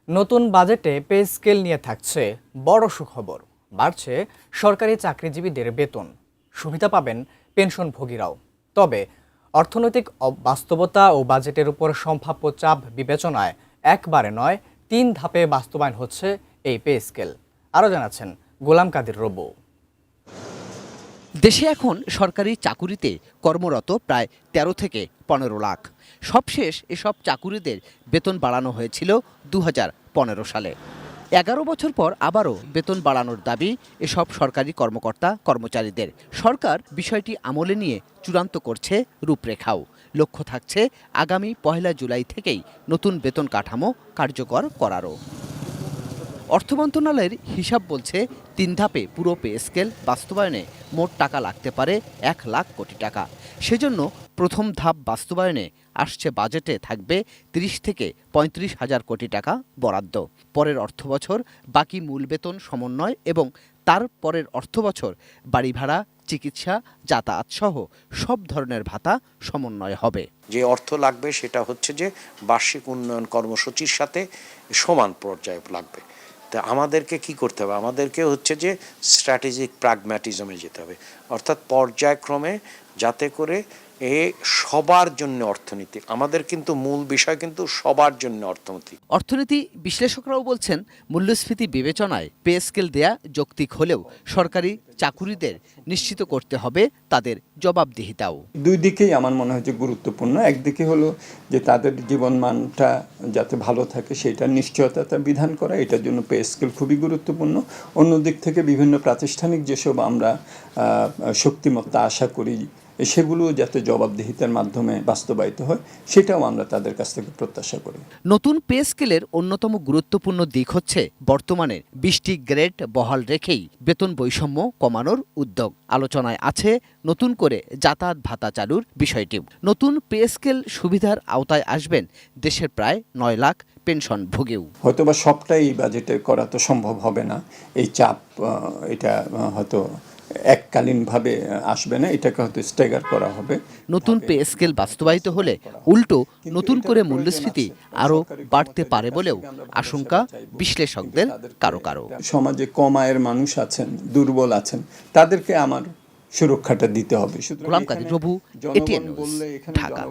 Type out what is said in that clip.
নতুন বাজেটে pay scale নিয়ে থাকছে বড় সুখবর। বাড়ছে সরকারি চাকরিজীবীদের বেতন, সুবিধা পাবেন পেনশনভোগীরাও। তবে অর্থনৈতিক বাস্তবতা ও বাজেটের উপর সম্ভাব্য চাপ বিবেচনায় একবারে নয় 3 ধাপে বাস্তবায়ন হচ্ছে এই পে স্কেল। আরও জানাচ্ছেন গোলাম কাদের রবু। দেশে এখন সরকারি চাকুরিতে কর্মরত প্রায় ১৩ থেকে ১৫ লাখ। সবশেষ এসব চাকুরিদের বেতন বাড়ানো হয়েছিল ২০১৫ সালে। ১১ বছর পর আবারও বেতন বাড়ানোর দাবি এসব সরকারি কর্মকর্তা কর্মচারীদের। সরকার বিষয়টি আমলে নিয়ে চূড়ান্ত করছে রূপরেখাও। লক্ষ্য থাকছে আগামী ১ জুলাই থেকেই নতুন বেতন কাঠামো কার্যকর করারও। অর্থ মন্ত্রণালয়ের হিসাব বলছে 3 ধাপে পুরো পে স্কেল বাস্তবায়নে মোট টাকা লাগতে পারে ১ লাখ কোটি টাকা। সেজন্য প্রথম ধাপ বাস্তবায়নে আসছে বাজেটে থাকবে ৩০ থেকে ৩৫ হাজার কোটি টাকা বরাদ্দ। পরের অর্থবছর বাকি মূল বেতন সমন্বয় এবং তার পরের অর্থবছর বাড়ি ভাড়া, চিকিৎসা, যাতায়াত সহ সব ধরনের ভাতা সমন্বয় হবে। যে অর্থ লাগবে সেটা হচ্ছে যে বার্ষিক উন্নয়ন কর্মসূচির সাথে সমান পর্যায়ে লাগবে। তা আমাদেরকে কি করতে হবে? আমাদেরকে হচ্ছে যে স্ট্র্যাটেজিক প্র্যাগম্যাটিজমে যেতে হবে, অর্থাৎ পর্যায়ক্রমে, যাতে করে সবার জন্য অর্থনীতি। আমাদের কিন্তু মূল বিষয় কিন্তু সবার জন্য অর্থনীতি। অর্থনীতি বিশ্লেষকরাও বলছেন মূল্যস্ফীতি বিবেচনায় পে স্কেল দেয়া যৌক্তিক হলেও সরকারি চাকুরিদের নিশ্চিত করতে হবে তাদের জবাবদিহিতাও। দুই দিকেই আমার মনে হয় যে গুরুত্বপূর্ণ। একদিকে হলো যে তাদের জীবনমানটা যাতে ভালো থাকে সেটার নিশ্চয়তা বিধান করা, এটার জন্য পে স্কেল খুবই গুরুত্বপূর্ণ। অন্যদিক থেকে বিভিন্ন প্রাতিষ্ঠানিক যেসব আমরা শক্তিমত্তা আশা করি সেগুলো যাতে জবাবদিহিতার মাধ্যমে বাস্তবায়িত হয় সেটাও আমরা তাদের কাছ থেকে প্রত্যাশা করি। নতুন পে স্কেলের অন্যতম গুরুত্বপূর্ণ দিক হচ্ছে বর্তমানে ২০টি গ্রেড বহাল রেখেই বেতন বৈষম্য কমানোর উদ্যোগ। আলোচনায় আছে নতুন করে যাতায়াত ভাতা চালুর বিষয়টিও। নতুন পে স্কেল সুবিধার আওতায় আসবেন দেশের প্রায় ৯ লাখ পেনশনভোগীও। হয়তোবা সবটাই বাজেটে করা তো সম্ভব হবে না, এই চাপ এটা হয়তো এককালীনভাবে আসবে না, এটাকে হয়তো স্ট্যাগার করা হবে। নতুন পে স্কেল বাস্তবায়িত হলে উল্টো নতুন করে মূল্যস্ফীতি আরও বাড়তে পারে বলেও আশঙ্কা বিশ্লেষকদের কারো কারো। সমাজে কম আয়ের মানুষ আছেন, দুর্বল আছেন, তাদেরকে আমার সুরক্ষাটা দিতে হবে। গোলাম কাদের রবু, এটিএন নিউজ, ঢাকা।